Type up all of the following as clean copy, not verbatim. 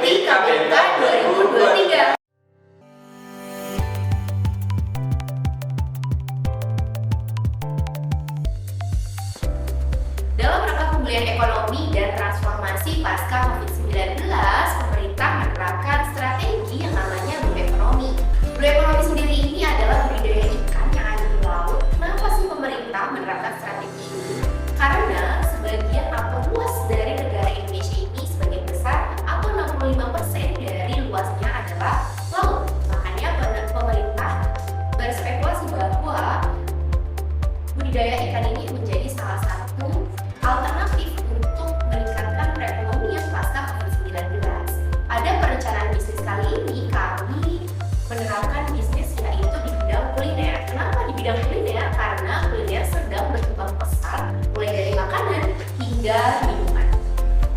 mengikuti KBMK 2023. Dalam rangka pemulihan ekonomi dan transformasi pasca COVID-19, pemerintah menerapkan strategi yang namanya Blue Economy. Blue Economy sendiri ini adalah budidaya ikan yang ada di laut. Kenapa sih pemerintah menerapkan strategi ini? Karena sebagian atau luas dari negara Indonesia ini sebagian besar atau 65% dari luasnya adalah laut. Makanya pemerintah berspekulasi bahwa budidaya ikan ini menjadi salah satu alternatif untuk meningkatkan perekonomian pasca COVID-19. Pada perencanaan bisnis kali ini kami menerapkan bisnis yaitu di bidang kuliner. Kenapa di bidang kuliner? Karena kuliner sedang berkembang pesat, mulai dari makanan hingga minuman.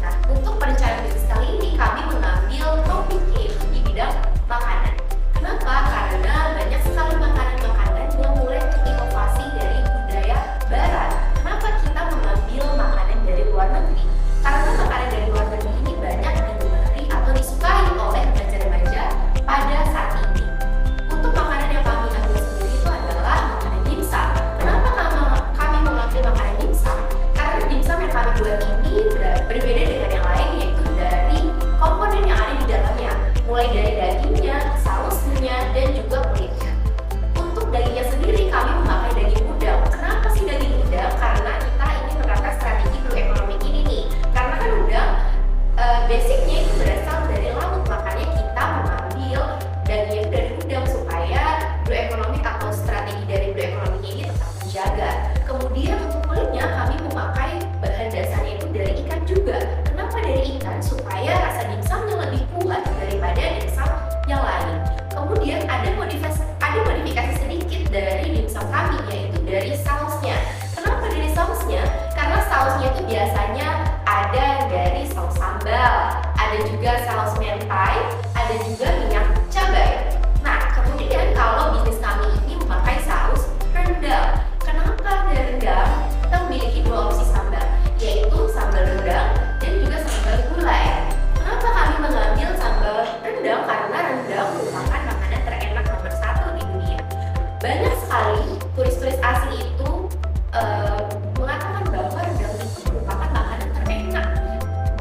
Nah, untuk perencanaan bisnis kali ini kami mengambil topik yaitu di bidang makanan. Kenapa? Karena banyak sekali makanan-makanan yang mulai terinovasi dari budaya barat. Kenapa kita mengambil makanan dari luar negeri? Karena makanan dari luar negeri ini banyak digemari atau disukai oleh remaja-remaja pada saat ini. Untuk makanan yang kami ambil sendiri itu adalah makanan dimsum. Kenapa kami mengambil makanan dimsum? Karena dimsum yang kami buat ini berbeda dengan yang lain, yaitu dari komponen yang ada di dalamnya, mulai dari dagingnya, sausnya, dan juga kulitnya. Untuk dagingnya sendiri kami memakai daging udang. Kenapa sih daging udang? Karena kita ingin menerapkan strategi blue economy ini nih. Karena kan udang basicnya itu berasal dari laut, makanya kita mengambil dagingnya itu dari udang supaya blue economy atau strategi dari blue economy ini tetap terjaga. Kemudian untuk kulitnya kami memakai bahan dasarnya itu dari ikan juga. Kenapa dari ikan? Supaya rasa dimsumnya lebih kuat daripada dimsum yang lain. Kemudian ada modifikasi sedikit dari dimsum kami, yaitu dari sausnya. Kenapa dari sausnya? Karena sausnya itu biasanya ada dari saus sambal, ada juga saus mentai, ada juga minyak cabai. Nah, kemudian kalau bisnis kami ini memakai saus rendang. Kenapa dari rendang? Kita memiliki dua opsi sambal, yaitu sambal rendang dan juga sambal gulai. Kenapa kami mengambil sambal rendang? Karena rendang merupakan makanan terenak nomor 1 di dunia. Banyak sekali turis-turis asing itu mengatakan bahwa rendang itu merupakan makanan terenak.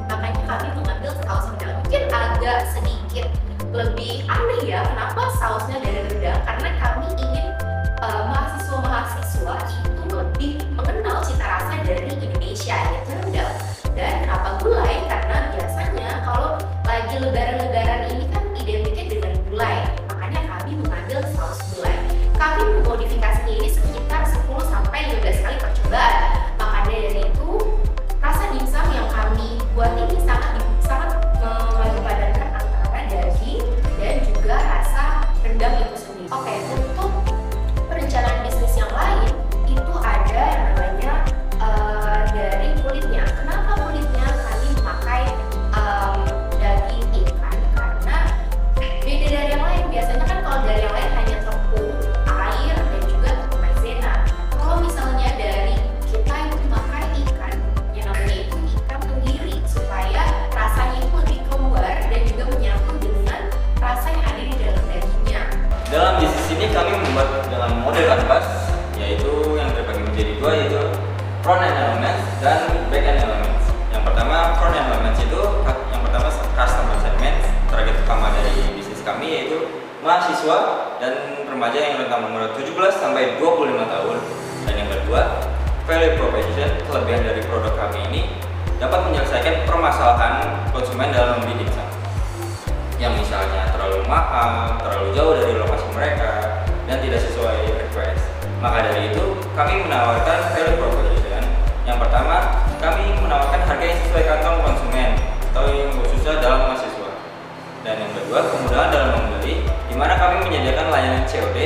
Makanya kami mengambil saus rendang. Mungkin agak sedikit lebih aneh ya, kenapa sausnya dari rendang? Karena kami ingin mahasiswa-mahasiswa itu lebih mengenal cita rasa dari Indonesia, yaitu rendang. Dan kenapa gulai? Karena biasanya kalau lagi lebaran-lebaran ini kan identiknya dengan gulai. Makanya kami mengambil saus gulai. Kami memodifikasinya ini sekitar 10-15 kali percobaan. Makanya dari itu rasa dimsum yang kami buat ini sangat memadupadankan antara daging dan juga rasa rendang itu sendiri. Oke, untuk perencanaan bisnis yang lain itu ada yang namanya dari kulitnya. Kenapa kulitnya kami memakai daging ikan? Karena beda dari yang lain. Biasanya kan kalau dari yang lain hanya tepung, air, dan juga tepung maizena. Kalau misalnya dari kita itu memakai ikan, yang namanya itu ikan tenggiri, supaya rasanya itu lebih keluar dan juga menyatu dengan rasa yang ada di dalam dagingnya. Dalam bisnis ini kami membuat dengan model kanvas, yaitu yang terbagi menjadi dua, yaitu front end elements dan back end elements. Yang pertama front end elements itu yang pertama customer segment, target utama dari bisnis kami yaitu mahasiswa dan remaja yang rentang umur 17 sampai 25 tahun. Dan yang kedua value proposition, kelebihan dari produk kami ini dapat menyelesaikan permasalahan konsumen dalam membeli dimsum yang misalnya terlalu mahal, terlalu jauh dari lokasi mereka, dan tidak sesuai request. Maka dari itu, kami menawarkan value proposition. Yang pertama, kami menawarkan harga yang sesuai kantong konsumen atau yang khususnya dalam mahasiswa. Dan yang kedua, kemudahan dalam membeli, di mana kami menyediakan layanan COD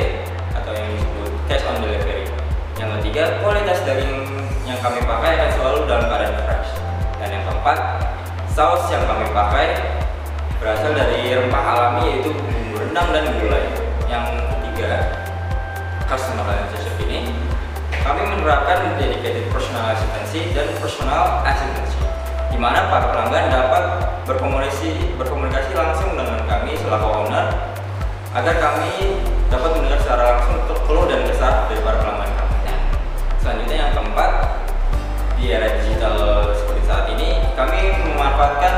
atau yang disebut cash on delivery. Yang ketiga, kualitas daging yang kami pakai akan selalu dalam keadaan fresh. Dan yang keempat, saus yang kami pakai berasal dari rempah alami yaitu bumbu rendang dan gulai. Yang ketiga, customer relationship ini kami menerapkan dedicated personal assistance dan personal assistance. di mana para pelanggan dapat berkomunikasi langsung dengan kami selaku owner agar kami dapat mendengar secara langsung keluh dan kesah dari para pelanggan kami. Selanjutnya yang keempat, di era digital seperti saat ini, kami memanfaatkan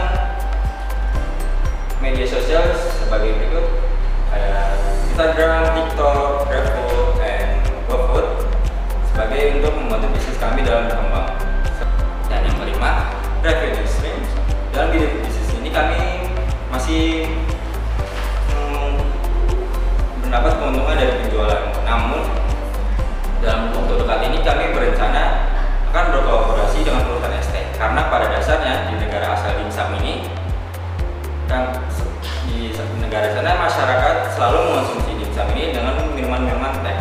media sosial sebagai berikut, kayak Instagram, TikTok, GrabFood, dan GoFood sebagai untuk membantu bisnis kami dalam berkembang. Dan yang kelima, revenue stream. Dalam bisnis ini kami masih mendapat keuntungan dari penjualan. Namun dalam waktu dekat ini kami berencana akan berkolaborasi dengan perusahaan ST, karena pada dasarnya di negara asal dimsum ini kan di negara sana masyarakat selalu mengonsumsi dimsum ini dengan minuman-minuman teh.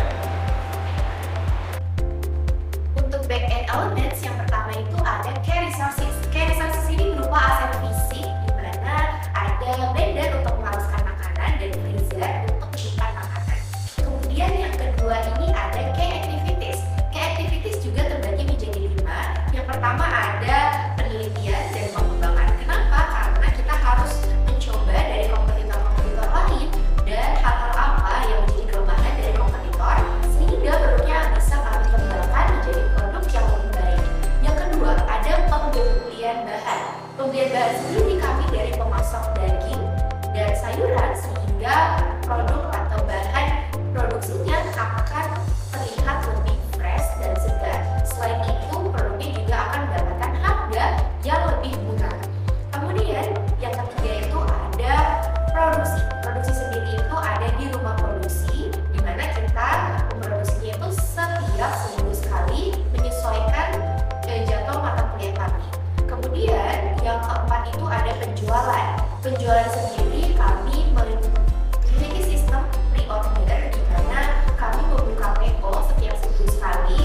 Untuk back end elements yang pertama itu ada key resources. Key resources ini berupa aset fisik di mana ada blender untuk menghaluskan makanan dan freezer untuk menyimpan makanan. Kemudian yang kedua ini ada key activities. Key activities juga terbagi menjadi 5. Yang pertama ada penelitian dan pengembangan. Kenapa? Karena kita harus mencoba dari kompetitor-kompetitor lain dan hal-hal apa yang menjadi kelemahan dari kompetitor sehingga produknya bisa kami kembangkan menjadi produk yang lebih baik. Yang kedua ada pembelian bahan. Pembelian bahan sendiri kami dari pemasok daging dan sayuran sehingga produk atau bahan produksinya akan terlihat lebih fresh dan segar. Selain itu, produknya juga akan mendapatkan harga yang lebih murah. Kemudian yang ketiga itu ada produksi. Produksi sendiri itu ada di rumah produksi, di mana kita memproduksinya itu setiap seminggu sekali menyesuaikan jadwal mata kuliah kami. Kemudian yang keempat itu ada penjualan. Penjualan sendiri kami memiliki sistem pre-order di mana kami membuka PO setiap seminggu sekali,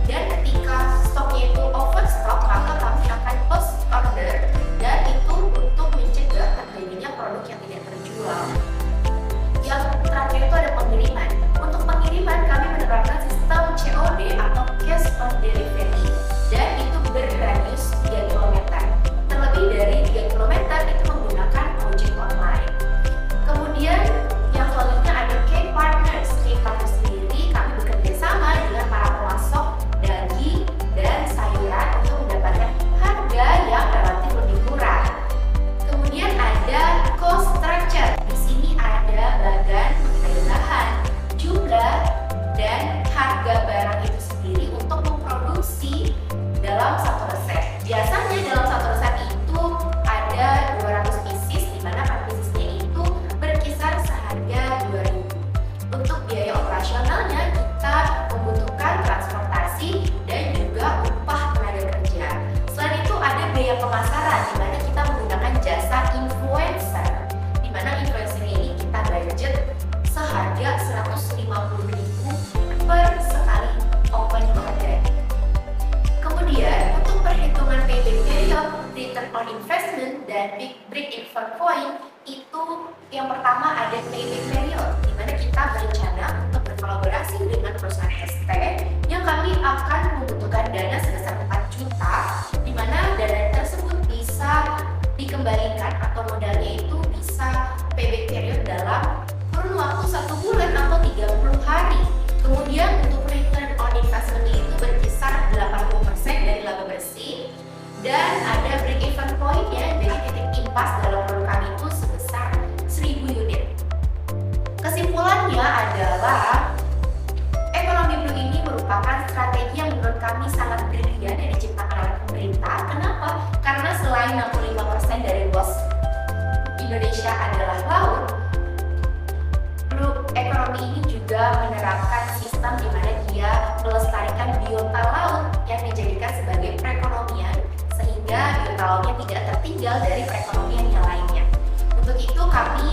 dan ketika stoknya itu overstock maka kami akan post order, dan itu untuk mencegah terjadinya produk yang tidak terjual. Yang terakhir itu ada pengiriman. Untuk pengiriman kami menerapkan sistem COD atau cash on delivery, dan itu berradius 3 km. Terlebih dari 3 km itu menggunakan ojek online. Kemudian yang selanjutnya ada key partners. Key partners sendiri kami bekerja sama dengan para pemasok daging dan sayuran untuk mendapatkan harga yang relatif lebih murah. Kemudian ada cost structure. Di sini ada bagan mengenai bahan, jumlah, dan harga barang itu sendiri untuk memproduksi dalam satu resep. Biasanya dalam satu resep itu ada 200 pieces, di mana per piecesnya itu berkisar seharga 2.000. Untuk biaya operasionalnya kita membutuhkan transportasi dan juga upah tenaga kerja. Selain itu ada biaya pemasaran, di mana kita menggunakan jasa influencer, di mana influencer ini kita budget seharga 150.000 per sekali open order. Kemudian untuk perhitungan payback period, return on investment, dan break-even point itu yang pertama ada payback period, di mana kita berencana untuk berkolaborasi dengan perusahaan ST yang kami akan membutuhkan dana sebesar 4 juta, di mana dana tersebut bisa dikembalikan atau modalnya itu bisa payback period dalam kurun waktu 1 bulan atau 30 hari. Kemudian untuk return on investment itu berkisar 80% dari laba bersih, dan ada break even point-nya, jadi titik impas dalam produk kami itu sebesar 1000 unit. Kesimpulannya adalah ekonomi blue ini merupakan strategi yang menurut kami sangat brilian yang diciptakan oleh pemerintah. Kenapa? Karena selain 65% dari luas Indonesia adalah laut, blue ekonomi ini juga menerapkan sistem di mana dia melestarikan biota laut yang dijadikan sebagai perekonomian, sehingga biota lautnya tidak tertinggal dari perekonomian yang lainnya. Untuk itu kami